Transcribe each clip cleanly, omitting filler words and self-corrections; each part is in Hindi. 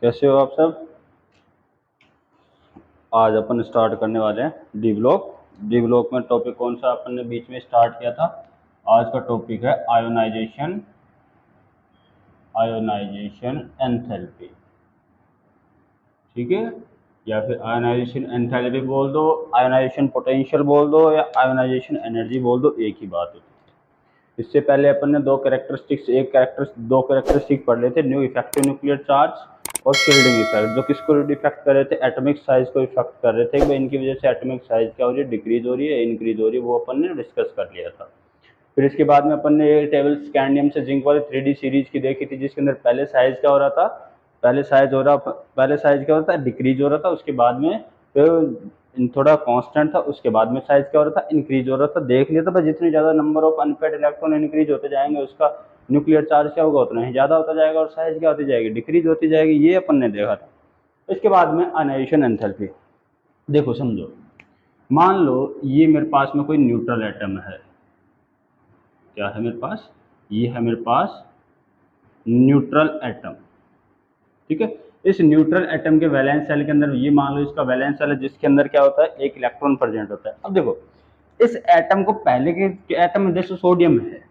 कैसे हो आप सब। आज अपन स्टार्ट करने वाले हैं डी ब्लॉक। डी ब्लॉक में टॉपिक कौन सा अपन ने बीच में स्टार्ट किया था। आज का टॉपिक है आयोनाइजेशन, आयोनाइजेशन एंथैल्पी। ठीक है, या फिर आयोनाइजेशन एंथैल्पी बोल दो, आयोनाइजेशन पोटेंशियल बोल दो, या आयोनाइजेशन एनर्जी बोल दो, एक ही बात होती है। इससे पहले अपन ने दो कैरेक्टरिस्टिक पढ़ लेते, न्यू इफेक्टिव न्यूक्लियर चार्ज और शील्डिंग इफेक्ट, जो किसको इफेक्ट कर रहे थे, एटॉमिक साइज को इफेक्ट कर रहे थे कि इनकी वजह से एटॉमिक साइज क्या हो रही है, डिक्रीज हो रही है, इंक्रीज हो रही है, वो अपन ने डिस्कस कर लिया था। फिर इसके बाद में अपन ने टेबल स्कैंडियम से जिंक वाली 3D सीरीज की देखी थी, जिसके अंदर पहले साइज क्या हो रहा था, पहले साइज क्या हो रहा था, डिक्रीज हो रहा था। उसके बाद में फिर थोड़ा कांस्टेंट था, उसके बाद में साइज क्या हो रहा था, इंक्रीज हो रहा था। देख लिया था भाई, जितनी ज़्यादा number of unpaired electron increase होते जाएंगे, उसका न्यूक्लियर चार्ज क्या होगा, उतना ही ज़्यादा होता जाएगा, और साइज क्या होती जाएगी, डिक्रीज होती जाएगी। ये अपन ने देखा था। इसके बाद में आयोनाइजेशन एंथैल्पी। देखो समझो, मान लो ये मेरे पास में कोई न्यूट्रल एटम है। क्या है मेरे पास, ये है मेरे पास न्यूट्रल एटम। ठीक है, इस न्यूट्रल एटम के वैलेंस सेल के अंदर ये मान लो इसका वैलेंस सेल है, जिसके अंदर क्या होता है, एक इलेक्ट्रॉन प्रेजेंट होता है। अब देखो, इस एटम को पहले के एटम में जैसे सोडियम है,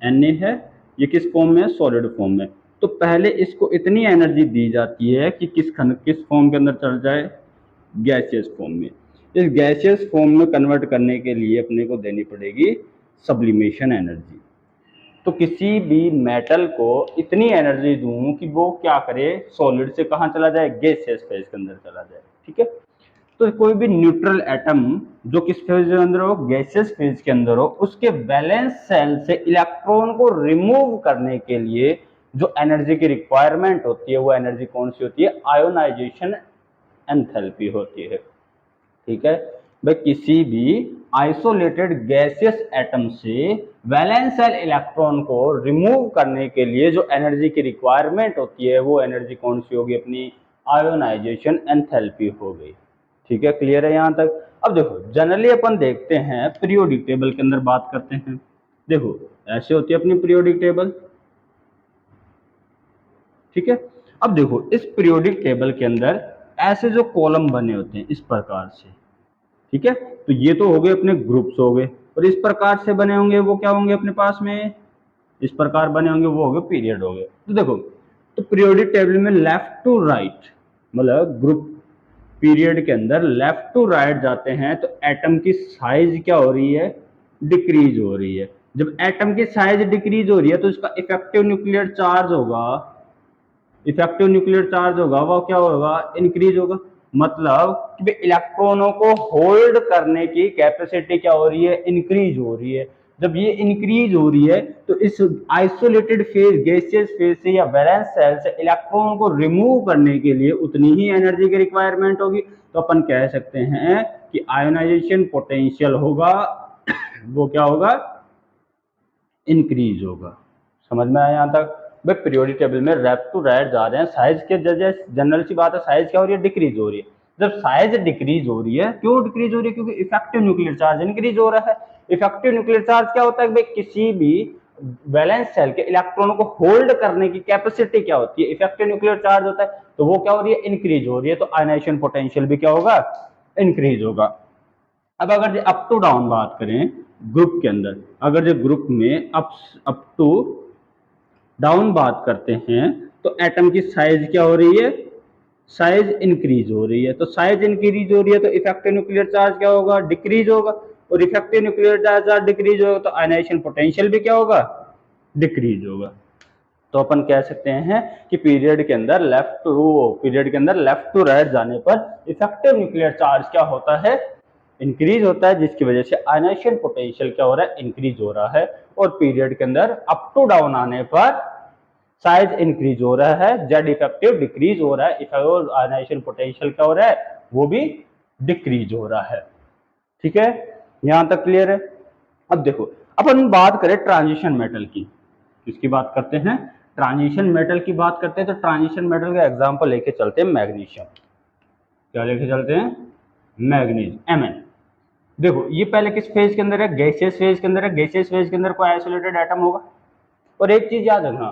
Na है, ये किस फॉर्म में है, सॉलिड फॉर्म में। तो पहले इसको इतनी एनर्जी दी जाती है कि किस फॉर्म के अंदर चल जाए, गैसियस फॉर्म में। इस गैसियस फॉर्म में कन्वर्ट करने के लिए अपने को देनी पड़ेगी सब्लिमेशन एनर्जी। तो किसी भी मेटल को इतनी एनर्जी दूं कि वो क्या करे, सॉलिड से कहाँ चला जाए, गैसियस फेज के अंदर चला जाए। ठीक है, तो कोई भी न्यूट्रल एटम जो किस फेज के अंदर हो, गैसियस फेज के अंदर हो, उसके वैलेंस सेल से इलेक्ट्रॉन को रिमूव करने के लिए जो एनर्जी की रिक्वायरमेंट होती है, वो एनर्जी कौन सी होती है, आयोनाइजेशन एंथैल्पी होती है। ठीक है भाई, किसी भी आइसोलेटेड गैसियस एटम से वैलेंस सेल इलेक्ट्रॉन को रिमूव करने के लिए जो एनर्जी की रिक्वायरमेंट होती है, वो एनर्जी कौन सी होगी, अपनी आयोनाइजेशन एंथैल्पी हो गई। ठीक है, क्लियर है यहाँ तक। अब देखो, जनरली अपन देखते हैं पीरियोडिक टेबल के अंदर बात करते हैं। देखो, ऐसे होती है अपनी पीरियोडिक टेबल। ठीक है, अब देखो इस पीरियोडिक टेबल के अंदर ऐसे जो कॉलम बने होते हैं इस प्रकार से। ठीक है, तो ये तो हो गए अपने ग्रुप्स हो गए, और इस प्रकार से बने होंगे वो क्या होंगे अपने पास में, इस प्रकार बने होंगे वो हो गए पीरियड हो गए। तो देखो, तो पीरियोडिक टेबल में लेफ्ट टू राइट, मतलब ग्रुप पीरियड के अंदर लेफ्ट टू राइट जाते हैं, तो एटम की साइज क्या हो रही है, डिक्रीज हो रही है। जब एटम की साइज डिक्रीज हो रही है, तो इसका इफेक्टिव न्यूक्लियर चार्ज होगा, इफेक्टिव न्यूक्लियर चार्ज होगा वो क्या होगा, इंक्रीज होगा। मतलब कि इलेक्ट्रॉनों को होल्ड करने की कैपेसिटी क्या हो रही है, इंक्रीज हो रही है। जब ये इंक्रीज हो रही है, तो इस आइसोलेटेड फेज, गैसियस फेज से या वैलेंस सेल से इलेक्ट्रॉन को रिमूव करने के लिए उतनी ही एनर्जी की रिक्वायरमेंट होगी। तो अपन कह सकते हैं कि आयोनाइजेशन पोटेंशियल होगा वो क्या होगा, इंक्रीज होगा। समझ में आया यहाँ तक। भाई पीरियोडिक टेबल में लेफ्ट टू राइट जा रहे हैं, साइज के जगह जनरल सी बात है, साइज क्या हो रही है, डिक्रीज हो रही है। जब साइज डिक्रीज हो रही है, क्यों डिक्रीज हो रही है, क्योंकि इफेक्टिव न्यूक्लियर चार्ज इंक्रीज हो रहा है। इफेक्टिव न्यूक्लियर चार्ज क्या होता है भाई, किसी भी वैलेंस सेल के इलेक्ट्रॉनों को होल्ड करने की कैपेसिटी क्या होती है, इफेक्टिव न्यूक्लियर चार्ज होता है। तो वो क्या हो रही है, इंक्रीज हो रही है। तो आयनाइजेशन पोटेंशियल भी क्या होगा, इंक्रीज होगा। अब अगर अप टू डाउन बात करें ग्रुप के अंदर, अगर जो ग्रुप में अप टू डाउन बात करते हैं, तो एटम की साइज क्या हो रही है, साइज इंक्रीज हो रही है। तो साइज इंक्रीज हो रही है, तो इफेक्टिव न्यूक्लियर चार्ज क्या होगा, डिक्रीज होगा। और इफेक्टिव न्यूक्लियर चार्ज डिक्रीज होगा, तो आयनाइजेशन पोटेंशियल भी क्या होगा, डिक्रीज होगा। तो अपन कह सकते हैं कि पीरियड के अंदर लेफ्ट टू राइट जाने पर इफेक्टिव न्यूक्लियर चार्ज क्या होता है, इंक्रीज होता है, जिसकी वजह से आयनाइजेशन पोटेंशियल क्या हो रहा है, इंक्रीज हो रहा है। और पीरियड के अंदर अप टू डाउन आने पर साइज इंक्रीज हो रहा है, जेड इफेक्टिव डिक्रीज हो रहा है, और आयनाइजेशन पोटेंशियल क्या हो रहा है, वो भी डिक्रीज हो रहा है। ठीक है, यहां तक क्लियर है। अब देखो, अपन बात करें ट्रांजिशन मेटल की, किसकी बात करते हैं, ट्रांजिशन मेटल की बात करते हैं। तो ट्रांजिशन मेटल का एग्जांपल लेके चलते हैं मैग्नीशियम। क्या लेके चलते हैं, मैग्नीज, Mn। देखो ये पहले किस फेज के अंदर है, गैसियस फेज के अंदर है। गैसियस फेज के अंदर कोई आइसोलेटेड एटम होगा। और एक चीज याद रखना,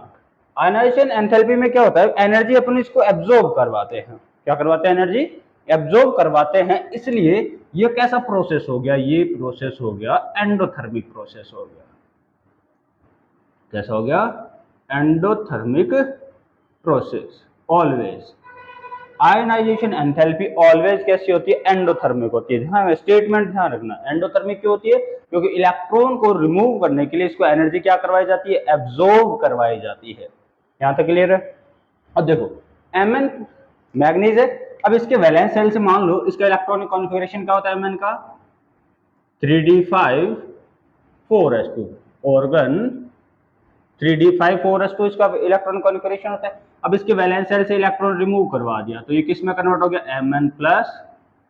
आयनाइजेशन एंथैल्पी में क्या होता है, एनर्जी अपन इसको एब्जॉर्ब करवाते हैं। क्या करवाते हैं, एनर्जी एब्जॉर्ब करवाते हैं। इसलिए ये कैसा प्रोसेस हो गया, ये प्रोसेस हो गया एंडोथर्मिक प्रोसेस हो गया। कैसा हो गया, endothermic process. Always ionization enthalpy always कैसी होती है, एंडोथर्मिक होती है। ध्यान, स्टेटमेंट ध्यान रखना, एंडोथर्मिक क्यों होती है, क्योंकि इलेक्ट्रॉन को रिमूव करने के लिए इसको एनर्जी क्या करवाई जाती है, एब्जॉर्ब करवाई जाती है। यहां तक क्लियर है। अब देखो Mn मैग्नीज है। अब इसके वैलेंस शेल से मान लो इसका इलेक्ट्रॉनिक कॉन्फ़िगरेशन क्या होता है Mn का, 3d5 4s2 organ 3d5 4s2 इसका इलेक्ट्रॉनिक कॉन्फ़िगरेशन होता है। अब इसके वैलेंस शेल से इलेक्ट्रॉन रिमूव करवा दिया तो ये किस में कन्वर्ट हो गया, Mn प्लस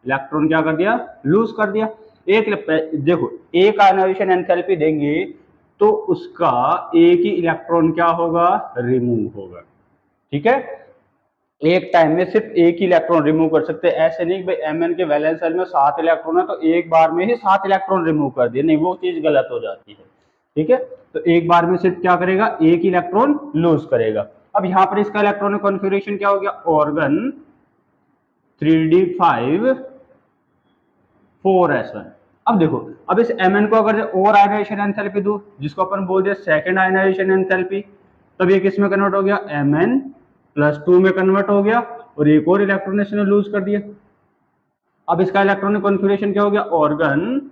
इलेक्ट्रॉन क्या कर दिया, लूज कर दिया। एक देखो एक आयनाइजेशन एंथैल्पी देंगे तो उसका एक ही इलेक्ट्रॉन क्या होगा, रिमूव होगा। ठीक है, एक टाइम में सिर्फ एक ही इलेक्ट्रॉन रिमूव कर सकते हैं। ऐसे नहीं भाई Mn के वैलेंस शेल में 7 इलेक्ट्रॉन है तो एक बार में ही 7 इलेक्ट्रॉन रिमूव कर दिए, नहीं वो चीज गलत हो जाती है। ठीक है, तो एक बार में सिर्फ क्या करेगा, एक ही इलेक्ट्रॉन लूज करेगा। अब यहाँ पर इसका इलेक्ट्रॉनिक कॉन्फ़िगरेशन क्या हो गया, ऑर्गन 3d5 4s1। अब देखो, अब इस Mn को अगर और आयनाइजेशन एंथैल्पी दूं जिसको अपन बोल दिया सेकंड आयनाइजेशन एंथैल्पी, तब ये किस में कन्वर्ट हो गया, Mn +2 में कन्वर्ट हो गया और एक और इलेक्ट्रॉन इसने लूज कर दिया। अब इसका इलेक्ट्रॉनिक कॉन्फ़िगरेशन क्या हो गया, ऑर्गन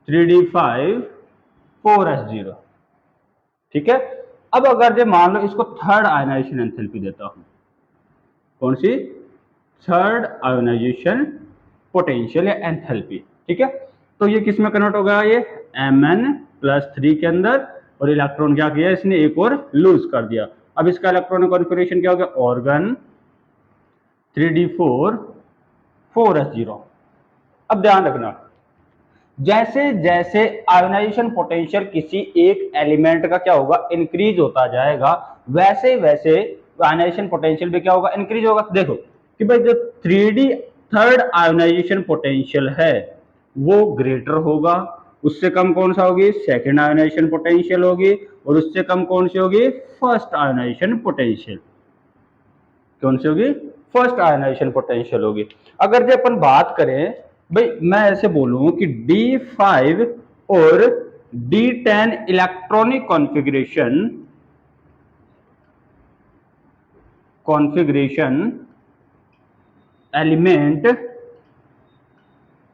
3d5 4s0। ठीक है, अब अगर मान लो इसको थर्ड आयनाइजेशन एंथैल्पी देता हूं, कौन सी, थर्ड आयोनाइजेशन पोटेंशियल या एंथैल्पी। ठीक है, तो ये किस में कन्वर्ट हो गया, ये Mn+3 के अंदर, और इलेक्ट्रॉन क्या किया इसने, एक और लूज कर दिया। अब इसका इलेक्ट्रॉनिक कॉन्फ़िगरेशन क्या हो गया, ऑर्गन 3d4 4s0। अब ध्यान रखना, जैसे जैसे आयोनाइजेशन पोटेंशियल किसी एक एलिमेंट का क्या होगा, इंक्रीज होता जाएगा, वैसे वैसे आयोनाइजेशन पोटेंशियल भी क्या होगा, इंक्रीज होगा। देखो कि भाई जो 3D थर्ड आयोनाइजेशन पोटेंशियल है वो ग्रेटर होगा, उससे कम कौन सा होगी, सेकेंड आयोनाइजेशन पोटेंशियल होगी, और उससे कम कौन सी होगी, फर्स्ट आयोनाइजेशन पोटेंशियल। कौन सी होगी, फर्स्ट आयोनाइजेशन पोटेंशियल होगी। अगर जो अपन बात करें, भाई मैं ऐसे बोलूं कि D5 और D10 electronic configuration element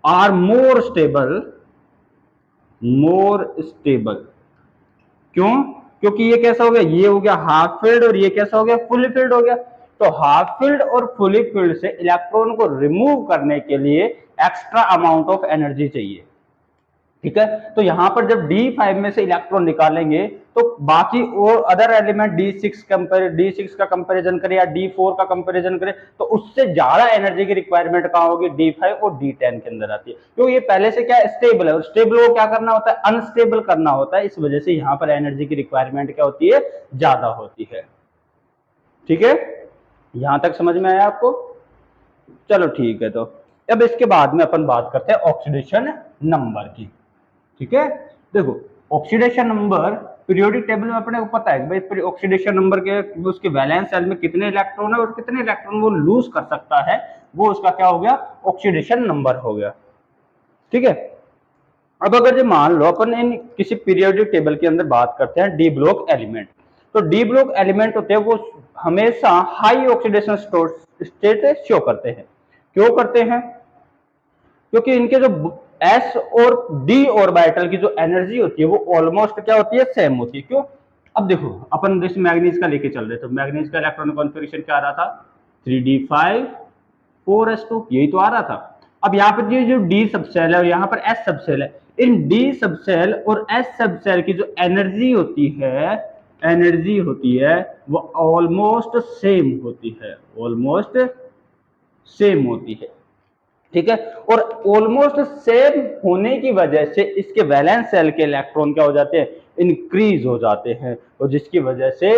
are more stable. क्यों, क्योंकि ये कैसा हो गया, ये हो गया हाफ फील्ड और ये कैसा हो गया, फुली फील्ड हो गया। तो हाफ फील्ड और फुली फील्ड से इलेक्ट्रॉन को रिमूव करने के लिए एक्स्ट्रा अमाउंट ऑफ एनर्जी चाहिए। ठीक है, तो यहां पर जब D5 में से इलेक्ट्रॉन निकालेंगे तो बाकी और अदर एलिमेंट D6 का कंपैरिजन करें या D4 का कंपैरिजन करें तो उससे ज्यादा एनर्जी की रिक्वायरमेंट कहां होगी, D5 और D10 के अंदर आती है। क्योंकि ये पहले से क्या स्टेबल है, और स्टेबल को क्या करना होता है, अनस्टेबल करना होता है। इस वजह से यहां पर एनर्जी की रिक्वायरमेंट क्या होती है, ज्यादा होती है। ठीक है, यहां तक समझ में आया आपको, चलो ठीक है। तो अब इसके बाद में अपन बात करते हैं ऑक्सीडेशन नंबर की। ठीक है, देखो ऑक्सीडेशन नंबर पीरियोडिक टेबल में अपने को पता है भाई ऑक्सीडेशन नंबर के उसके वैलेंस शेल में कितने इलेक्ट्रॉन है और कितने इलेक्ट्रॉन वो लूज कर सकता है, वो उसका क्या हो गया, ऑक्सीडेशन नंबर हो गया। ठीक है, अब अगर जो मान लो अपन इन किसी पीरियोडिक टेबल के अंदर बात करते हैं डी ब्लॉक एलिमेंट, तो डी ब्लॉक एलिमेंट होते हैं वो हमेशा हाई ऑक्सीडेशन स्टेट शो करते हैं। क्यों करते हैं, क्योंकि इनके जो एस और डी ऑर्बिटल की जो एनर्जी होती है वो ऑलमोस्ट क्या होती है, सेम होती है। क्यों, अब देखो अपन जैसे मैग्नीज का लेके चल रहे थे, मैग्नीज का इलेक्ट्रॉनिक कॉन्फ़िगरेशन क्या आ रहा था, 3d5 4s2, यही तो आ रहा था। अब यहाँ पर ये जो डी सबसेल है और यहाँ पर एस सबसेल है, इन डी सबसेल और एस सबसेल की जो एनर्जी होती है वो ऑलमोस्ट सेम होती है, ऑलमोस्ट सेम होती है। ठीक है, और ऑलमोस्ट सेम होने की वजह से इसके वैलेंस शेल के इलेक्ट्रॉन क्या हो जाते हैं, इंक्रीज हो जाते हैं, और जिसकी वजह से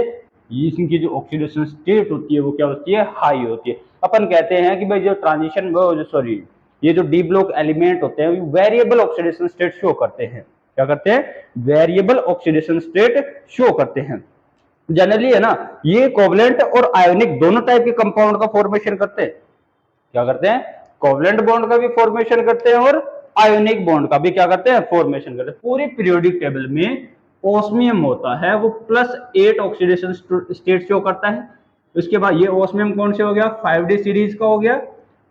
इनकी जो ऑक्सीडेशन स्टेट होती है वो क्या होती है, हाई होती है। अपन कहते हैं कि भाई जो ट्रांजिशन सॉरी ये जो डी ब्लॉक एलिमेंट होते हैं वेरिएबल ऑक्सीडेशन स्टेट शो करते हैं। क्या करते हैं, वेरिएबल ऑक्सीडेशन स्टेट शो करते हैं। जनरली है ना, ये कोवलेंट और आयोनिक दोनों टाइप के कंपाउंड का फॉर्मेशन करते हैं। क्या करते हैं? कोवलेंट बॉन्ड का भी फॉर्मेशन करते हैं और आयोनिक बॉन्ड का भी क्या करते हैं? फॉर्मेशन करते हैं। पूरी पीरियोडिक टेबल में ओस्मियम होता है वो +8 ऑक्सीडेशन स्टेट शो करता है। उसके बाद ये ओस्मियम कौन से हो गया? 5D सीरीज का हो गया।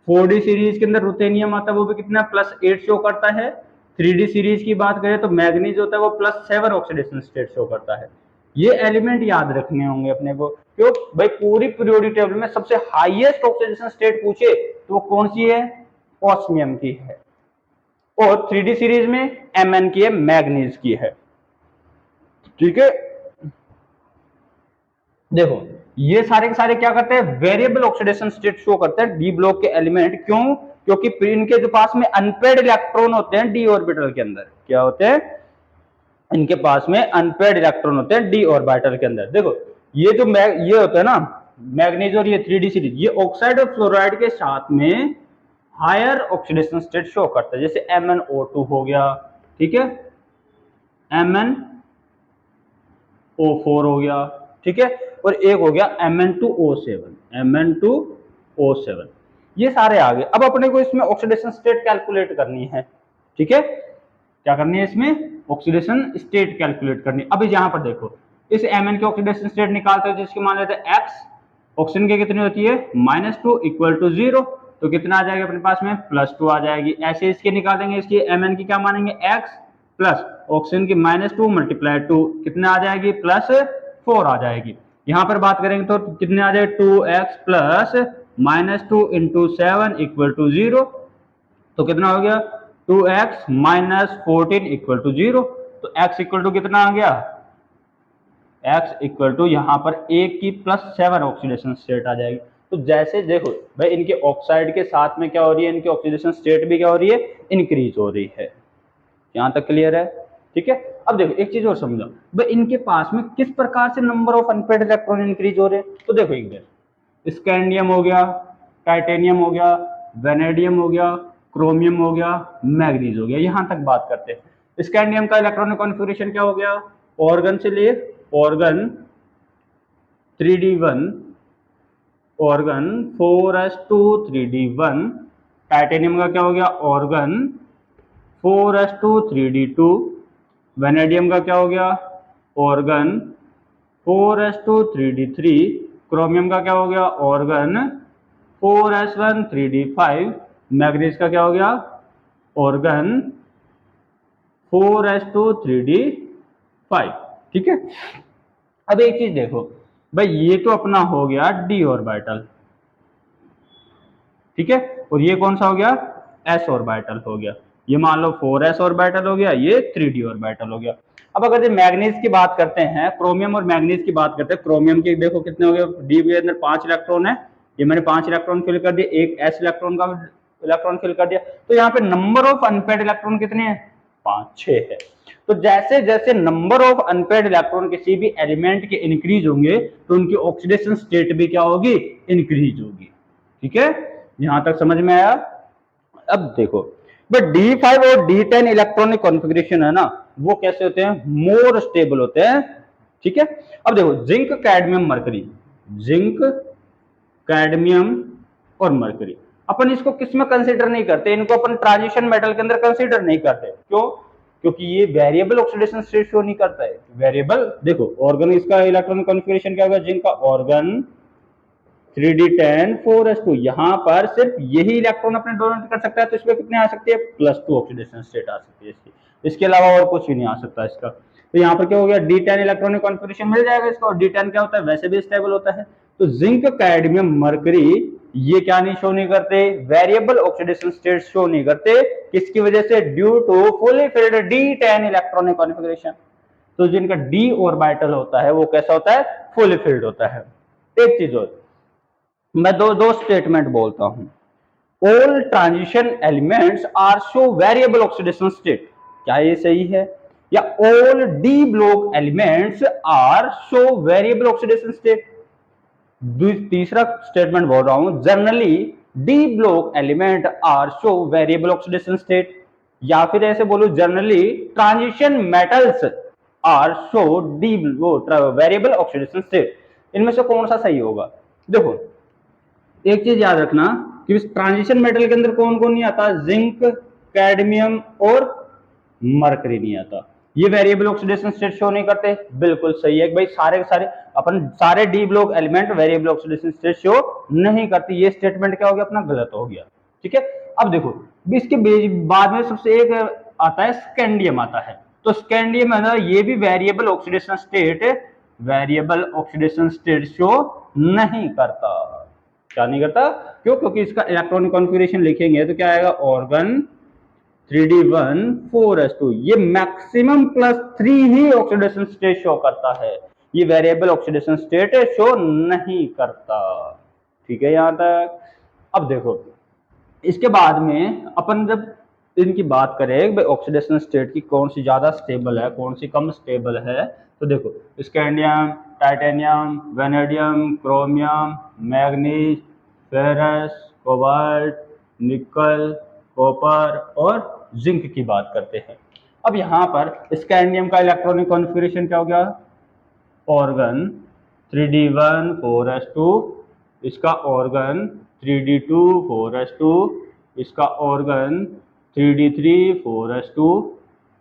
4D सीरीज के अंदर रुथेनियम आता है, वो भी कितना +8 शो करता है। 3D सीरीज की बात करें तो मैग्नीज होता है, वो +7 ऑक्सीडेशन स्टेट शो करता है। ये एलिमेंट याद रखने होंगे अपने को, क्यों भाई? पूरी पीरियोडिक टेबल में सबसे हाईएस्ट ऑक्सीडेशन स्टेट पूछे तो वो कौन सी है? ऑस्मियम की है। और 3D सीरीज में Mn की है, मैग्नीज की है। ठीक है, देखो ये सारे के सारे क्या करते हैं? वेरिएबल ऑक्सीडेशन स्टेट शो करते हैं डी ब्लॉक के एलिमेंट। क्यों? क्योंकि इनके जो पास में अनपेयर्ड इलेक्ट्रॉन होते हैं डी ऑर्बिटल के अंदर, क्या होते हैं? इनके पास में अनपेयर्ड इलेक्ट्रॉन होते हैं डी ऑर्बिटल के अंदर। देखो ये जो ये होता है ना मैग्नीज और ये 3D सीरीज, ये ऑक्साइड और फ्लोराइड के साथ में हायर ऑक्सीडेशन स्टेट शो करता है। जैसे MnO2 हो गया, ठीक है, MnO4 हो गया, ठीक है, और एक हो गया Mn2O7। ये सारे आ गए। अब अपने को इसमें ऑक्सीडेशन स्टेट कैलकुलेट करनी है। ठीक है, क्या करनी है? इसमें ऑक्सीडेशन स्टेट कैलकुलेट करनी है। अभी यहां पर देखो, इस Mn की ऑक्सीडेशन स्टेट निकालते हैं जिसकी मान लेते हैं x, ऑक्सीजन की कितनी होती है? -2 इक्वल टू 0, तो कितना आ जाएगा अपने पास में? +2 आ जाएगी। ऐसे इसके निकालेंगे, इसकी Mn की क्या मानेंगे? x प्लस ऑक्सीजन की -2 मल्टीप्लाई 2 कितना आ जाएगी? +4 आ जाएगी। यहां पर बात करेंगे तो कितने आ जाएगा? 2x plus -2 into 7 equal to 0, तो कितना हो गया? 2x minus 14 equal to 0। तो x इक्वल टू कितना आ गया? x इक्वल टू यहाँ पर 1 की +7 ऑक्सीडेशन स्टेट आ जाएगी। तो जैसे देखो भाई इनके ऑक्साइड के साथ में क्या हो रही है? इनकी ऑक्सीडेशन स्टेट भी क्या हो रही है? इंक्रीज हो रही है। यहाँ तक क्लियर है? ठीक है, अब देखो एक चीज और समझो भाई, इनके पास में किस प्रकार से number of unpaired electron increase हो रहे हैं। तो देखो एक बार स्कैंडियम हो गया, टाइटेनियम हो गया, वेनेडियम हो गया, क्रोमियम हो गया, मैग्नीज हो गया। यहां तक बात करते हैं। स्कैंडियम का इलेक्ट्रॉनिक कॉन्फ़िगरेशन क्या हो गया? ऑर्गन से लिए organ 3D1, organ 4s2 3D1। Titanium का क्या हो गया? Organ 4s2 3D2। वेनेडियम का क्या हो गया? Organ 4s2 3D3। क्रोमियम का क्या हो गया? Organ 4s1 3D5। मैग्नीज का क्या हो गया? Organ 4s2 3D5। ठीक है, अब एक चीज देखो भाई, ये तो अपना हो गया डी ऑर्बिटल, ठीक है, और ये कौन सा हो गया? एस ऑर्बिटल हो गया। ये मान लो 4s ऑर्बिटल हो गया, ये 3D ऑर्बिटल हो गया। अब अगर मैग्नीज की बात करते हैं, क्रोमियम और मैग्नीज की बात करते हैं, क्रोमियम के देखो कितने हो गए? डी के अंदर 5 इलेक्ट्रॉन है, ये मैंने 5 इलेक्ट्रॉन फिल कर दिए, एक एस इलेक्ट्रॉन का इलेक्ट्रॉन फिल कर दिया। तो यहाँ पे नंबर ऑफ अनपेयर्ड इलेक्ट्रॉन कितने हैं? 5-6 है। तो जैसे जैसे नंबर ऑफ अनपेयर्ड इलेक्ट्रॉन किसी भी एलिमेंट के इंक्रीज होंगे तो उनकी ऑक्सीडेशन स्टेट भी क्या होगी? इंक्रीज होगी। ठीक है, यहां तक समझ में आया? अब देखो बट D5 और D10 इलेक्ट्रॉनिक कॉन्फ़िगरेशन है ना, वो कैसे होते हैं? मोर स्टेबल होते हैं। ठीक है, अब देखो zinc, cadmium, mercury, zinc, cadmium और मरकरी, अपन इसको किस में कंसीडर नहीं करते? इनको अपन ट्रांजिशन मेटल के अंदर कंसीडर नहीं करते। क्यों? क्योंकि ये वेरिएबल ऑक्सीडेशन स्टेट शो नहीं करता है। वेरिएबल देखो, ऑर्गन इसका इलेक्ट्रॉनिक कॉन्फ़िगरेशन क्या होगा? जिंक का ऑर्गन 3D10 4s2, यहाँ पर सिर्फ यही इलेक्ट्रॉन अपने डोनेट कर सकता है, तो इसमें कितने आ सकते हैं? +2 ऑक्सीडेशन स्टेट आ सकती है इसकी, इसके अलावा और कुछ भी नहीं आ सकता इसका। तो यहाँ पर क्या हो गया? D10 इलेक्ट्रॉनिक कॉन्फ़िगरेशन मिल जाएगा इसको, और D10 क्या होता है? वैसे भी स्टेबल होता है। तो जिंक, कैडमियम, मरकरी ये क्या नहीं शो नहीं करते? वेरिएबल ऑक्सीडेशन स्टेट शो नहीं करते। किसकी वजह से? Due to fully filled D10 electronic configuration. तो जिनका D ऑर्बिटल होता है वो कैसा होता है? फुली फिल्ड होता है। एक चीज और, मैं दो स्टेटमेंट बोलता हूं। All transition elements are show variable oxidation state, क्या ये सही है? या all D block elements are show variable oxidation state? तीसरा स्टेटमेंट बोल रहा हूं, generally D block element are show variable oxidation state. या फिर ऐसे बोलो, generally transition metals are show the वो वेरिएबल ऑक्सीडेशन स्टेट। इनमें से कौन सा सही होगा? देखो एक चीज याद रखना कि इस ट्रांजिशन मेटल के अंदर कौन कौन नहीं आता, जिंक, कैडमियम और मरकरी नहीं आता। ये वेरिएबल ऑक्सीडेशन स्टेट शो नहीं करते, बिल्कुल सही है भाई, सारे के सारे अपन सारे D block element variable oxidation state show नहीं करती। ये स्टेटमेंट क्या हो गया अपना, गलत हो गया। ठीक है, अब देखो इसके बाद में सबसे एक आता है स्कैंडियम आता है। तो स्कैंडियम है ना, ये भी वेरिएबल ऑक्सीडेशन स्टेट शो नहीं करता। क्या नहीं करता? क्यों? क्योंकि इसका इलेक्ट्रॉनिक कॉन्फ़िगरेशन लिखेंगे तो क्या आएगा, ऑर्गन 3d1 4s2। ये मैक्सिमम +3 ही ऑक्सीडेशन स्टेट शो करता है, ये वेरिएबल ऑक्सीडेशन स्टेट शो नहीं करता। ठीक है यहां तक। अब देखो इसके बाद में अपन जब इनकी बात करें भाई ऑक्सीडेशन स्टेट की कौन सी ज्यादा स्टेबल है कौन सी कम स्टेबल है, तो देखो scandium, titanium, vanadium, chromium, manganese, ferrous, cobalt, निकल, कॉपर और जिंक की बात करते हैं। अब यहाँ पर स्कैंडियम का इलेक्ट्रॉनिक कॉन्फ़िगरेशन क्या हो गया, ऑर्गन 3d1 4s2, इसका ऑर्गन 3d2 4s2, इसका ऑर्गन 3d3 4s2,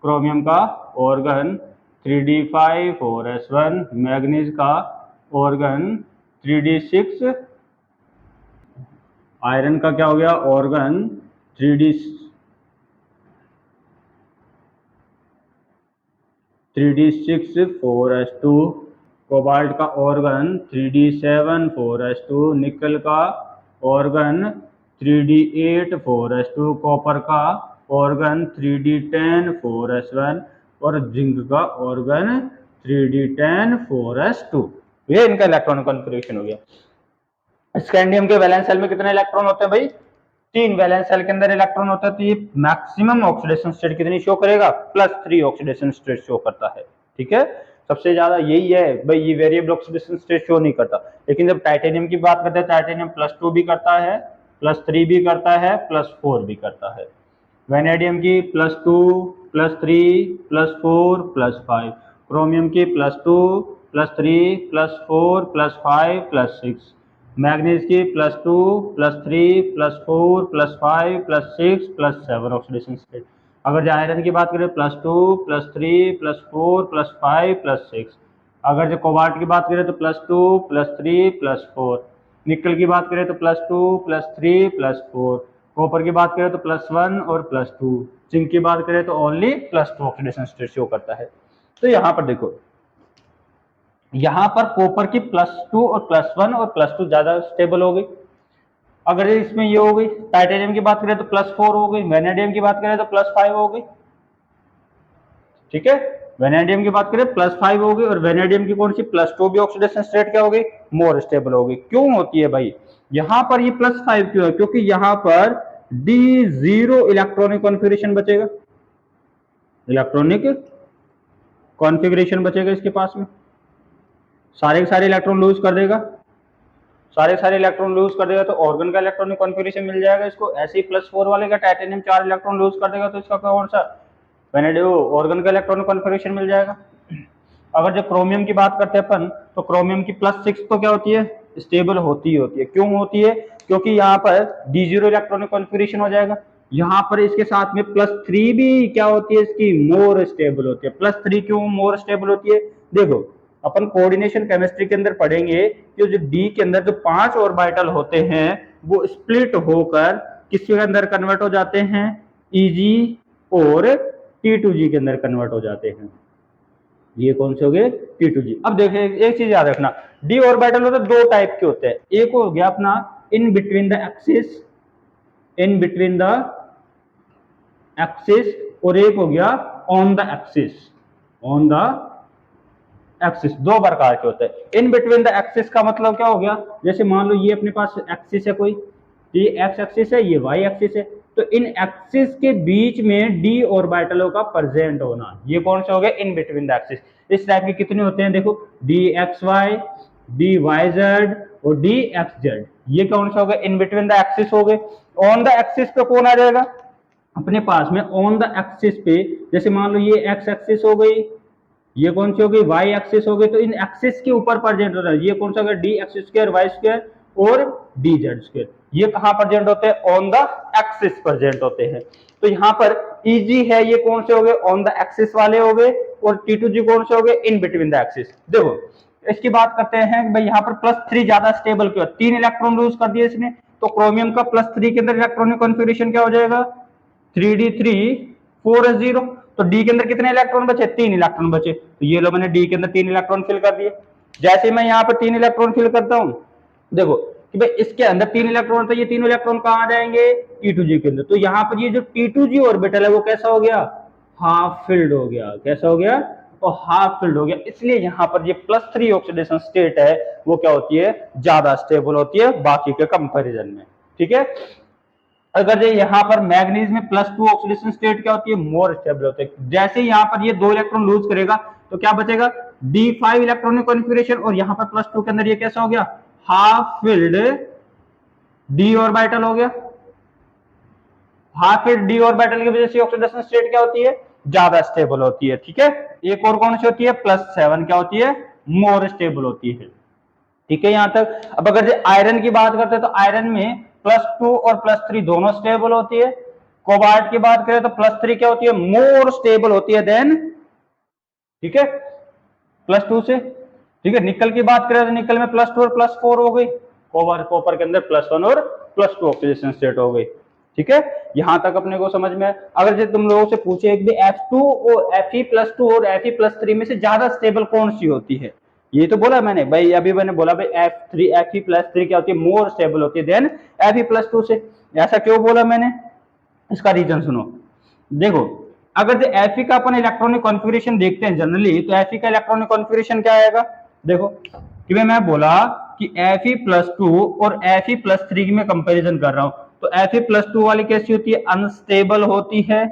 क्रोमियम का ऑर्गन 3d5 4s1, मैग्नीज का ऑर्गन 3d6, आयरन का क्या हो गया ऑर्गन 3d6 4s2, कोबाल्ट का ऑर्गन 3d7 4s2, निकल का ऑर्गन 3d8 4s2, कॉपर का ऑर्गन 3d10 4s1 और जिंक का ऑर्गन 3d10 4s2। ये इनका इलेक्ट्रॉनिक कॉन्फ़िगरेशन हो गया। स्कैंडियम के वैलेंस शेल में कितने इलेक्ट्रॉन होते हैं भाई, 3 वैलेंस शेल के अंदर इलेक्ट्रॉन होता है, तो ये मैक्सिमम ऑक्सीडेशन स्टेट कितनी शो करेगा, +3 ऑक्सीडेशन स्टेट शो करता है। ठीक है, सबसे ज्यादा यही है भाई, ये वेरिएबल ऑक्सीडेशन स्टेट शो नहीं करता। लेकिन जब टाइटेनियम की बात करते हैं, टाइटेनियम +2 भी करता है, +3 भी करता है, +4 भी करता है। वेनेडियम की +2 +3 +4 +5, क्रोमियम की +2 +3 +4 +5 +6, मैग्नीज की +2 +3 +4 +5 +6 +7 ऑक्सीडेशन स्टेट। अगर जो आयरन की बात करें +2 +3 +4 +5 +6, अगर जो कोबाल्ट की बात करें तो +2 +3 +4, निकल की बात करें तो +2 +3 +4, कॉपर की बात करें तो +1 और +2, जिंक की बात करें तो ओनली +2 ऑक्सीडेशन स्टेट शो करता है। तो यहाँ पर देखो, यहाँ पर कॉपर की +2 और +1 और +2 ज्यादा स्टेबल हो गई। अगर इसमें ये हो गई, टाइटेनियम की बात करें तो +4 हो गई, वेनेडियम की बात करें तो +5 हो गई। ठीक है, वेनेडियम की बात करें +5 हो गई, और वेनेडियम की कौन सी +2 भी ऑक्सीडेशन स्टेट क्या हो गई, मोर स्टेबल हो गई। क्यों होती है भाई, यहां पर ये +5 क्यों है, क्योंकि यहां पर D0 इलेक्ट्रॉनिक कॉन्फ़िगरेशन बचेगा, इलेक्ट्रॉनिक कॉन्फ़िगरेशन बचेगा इसके पास में, सारे के सारे इलेक्ट्रॉन लूज कर देगा, सारे सारे इलेक्ट्रॉन लूज कर देगा तो ऑर्गन का इलेक्ट्रॉनिक कॉन्फ़िगरेशन मिल जाएगा इसको। ऐसे ही +4 वाले का टाइटेनियम 4 इलेक्ट्रॉन लूज कर देगा तो इसका कौन सा वेनेडियो ऑर्गन का इलेक्ट्रॉनिक कॉन्फ़िगरेशन मिल जाएगा। अगर जो क्रोमियम की बात करते हैं अपन, तो क्रोमियम की +6 तो क्या होती है, स्टेबल होती ही होती है। क्यों होती है, क्योंकि यहाँ पर D0 इलेक्ट्रॉनिक कॉन्फ़िगरेशन हो जाएगा। यहाँ पर इसके साथ में +3 भी क्या होती है इसकी, मोर स्टेबल होती है। +3 क्यों मोर स्टेबल होती है, देखो अपन कोऑर्डिनेशन केमिस्ट्री के अंदर पढ़ेंगे कि जो डी के अंदर जो 5 ऑर्बिटल होते हैं वो स्प्लिट होकर किसके अंदर कन्वर्ट हो जाते हैं, Eg और T2G के अंदर कन्वर्ट हो जाते हैं। ये कौन से हो गए, T2G। अब देखिए एक चीज याद रखना, डी ऑर्बिटल होते दो टाइप के होते हैं, एक हो गया अपना इन between the axis, in between the axis, और एक हो गया on the axis, on the axis. दो प्रकार के होते हैं। इन बिटवीन द एक्सिस का मतलब क्या हो गया, जैसे मान लो ये अपने पास एक्सिस है कोई, ये एक्स एक्सिस है, ये वाई एक्सिस है, तो इन एक्सिस के बीच में डी ऑर्बिटलों का प्रेजेंट होना, ये कौन से हो गए, इन बिटवीन द एक्सिस। इस टाइप के कितने होते हैं, देखो D X Y, D Y Z और डी एक्स जेड, ये कौन से हो गए, इन बिटवीन द एक्सिस हो गए। ऑन द एक्सिस पे कौन आ जाएगा अपने पास में, ऑन द एक्सिस पे जैसे मान लो ये एक्स एक्सिस हो गई, ये कौन सी हो गई, वाई एक्सिस हो गई। तो इन एक्सिस के ऊपर प्रेजेंट होता है, ये कौन सा होगा, D X square Y square और डी जेड स्क्वायर। ये कहाँ प्रेजेंट होते हैं, ऑन द एक्सिस प्रेजेंट होते हैं। तो यहाँ पर ईजी है, ये कौन से हो गए, ऑन द एक्सिस वाले हो गए, और टी टू जी कौन से हो गए, इन बिटवीन द एक्सिस। देखो इसकी बात करते हैं भाई, यहाँ पर +3 ज्यादा स्टेबल क्यों, 3 इलेक्ट्रॉन लूज कर दिए इसने, तो क्रोमियम का +3 के अंदर इलेक्ट्रॉनिक कॉन्फ़िगरेशन क्या हो जाएगा, 3d3 4s0। तो डी के अंदर कितने इलेक्ट्रॉन बचे, 3 इलेक्ट्रॉन बचे। तो ये लो मैंने डी के अंदर 3 इलेक्ट्रॉन फिल कर दिए। जैसे मैं यहाँ पर 3 इलेक्ट्रॉन फिल करता हूँ, देखो कि भाई इसके अंदर 3 इलेक्ट्रॉन, तो ये तीनों इलेक्ट्रॉन कहाँ आ जाएंगे, T2G के अंदर। तो यहाँ पर ये जो T2G ऑर्बिटल है वो कैसा हो गया, हाफ फिल्ड हो गया। कैसा हो गया, तो हाफ फिल्ड हो गया। इसलिए यहाँ पर ये +3 ऑक्सीडेशन स्टेट है वो क्या होती है, ज्यादा स्टेबल होती है बाकी के कंपेरिजन में। ठीक है, अगर ये यहाँ पर मैग्नीज में +2 ऑक्सीडेशन स्टेट क्या होती है, मोर स्टेबल होते हैं। जैसे यहाँ पर ये 2 इलेक्ट्रॉन लूज करेगा तो क्या बचेगा, D5 इलेक्ट्रॉनिक कॉन्फ़िगरेशन, और यहाँ पर +2 के अंदर ये कैसा हो गया, हाफ फिल्ड डी ऑर्बिटल हो गया। हाफ फिल्ड डी ऑर्बिटल की वजह से ऑक्सीडेशन स्टेट क्या होती है, ज्यादा स्टेबल होती है। ठीक है, एक और कौन सी होती है, +7 क्या होती है, मोर स्टेबल होती है। ठीक है यहां तक। अब अगर आयरन की बात करते हैं तो आयरन में +2 और +3 दोनों स्टेबल होती है। कोबाल्ट की बात करें तो +3 क्या होती है, मोर स्टेबल होती है देन, ठीक है, +2 से। ठीक है, निकल की बात करें तो निकल में +2 और +4 हो गई, कॉपर के अंदर +1 और +2 ऑक्सीडेशन स्टेट हो गई। ठीक है, यहां तक अपने को समझ में। अगर जो तुम लोगों से पूछे एक भी F2 और Fe+2 और Fe+3 में से ज्यादा स्टेबल कौन सी होती है, ये तो बोला मैंने भाई, अभी मैंने बोला भाई Fe+3 क्या होती है, मोर स्टेबल होती है देन Fe+2 से। ऐसा क्यों बोला मैंने, इसका रीजन सुनो। देखो अगर जो Fe का अपन इलेक्ट्रॉनिक कॉन्फ़िगरेशन देखते हैं जनरली, तो Fe का इलेक्ट्रॉनिक कॉन्फ़िगरेशन क्या आएगा, देखो कि मैं बोला कि Fe+2 और Fe+3 में कंपैरिजन कर रहा हूं, तो Fe+2 वाली कैसी होती है, अनस्टेबल होती है,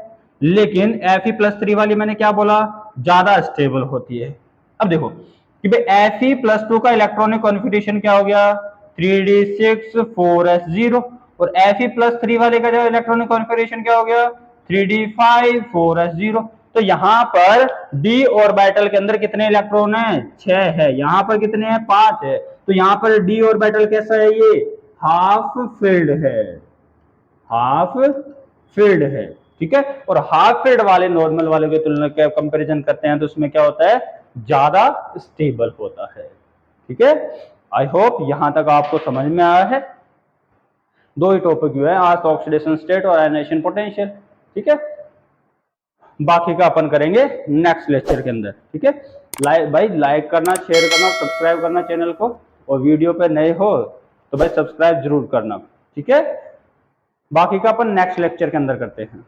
लेकिन Fe+3 वाली मैंने क्या बोला, ज्यादा स्टेबल होती है। अब देखो कि भाई Fe+2 का इलेक्ट्रॉनिक कॉन्फ़िगरेशन क्या हो गया, 3d6 4s0, और Fe+3 वाले का जो इलेक्ट्रॉनिक कॉन्फ़िगरेशन क्या हो गया, 3d5 4s0। तो यहां पर d ऑर्बिटल के अंदर कितने इलेक्ट्रॉन है, 6 है। यहां पर कितने हैं, 5 है। तो यहां पर d ऑर्बिटल कैसा है, ये हाफ फिल्ड है, हाफ फिल्ड है। ठीक है, और हाफ फिल्ड वाले नॉर्मल वाले के तुलना के कंपैरिजन करते हैं तो उसमें क्या होता है, ज्यादा स्टेबल होता है। ठीक है, आई होप यहां तक आपको समझ में आया है। 2 ही टॉपिक हुए हैं आज तो, ऑक्सीडेशन स्टेट और आयनाइजेशन पोटेंशियल। ठीक है, बाकी का अपन करेंगे नेक्स्ट लेक्चर के अंदर। ठीक है, भाई लाइक करना, शेयर करना, सब्सक्राइब करना चैनल को, और वीडियो पे नए हो तो भाई सब्सक्राइब जरूर करना। ठीक है, बाकी का अपन नेक्स्ट लेक्चर के अंदर करते हैं।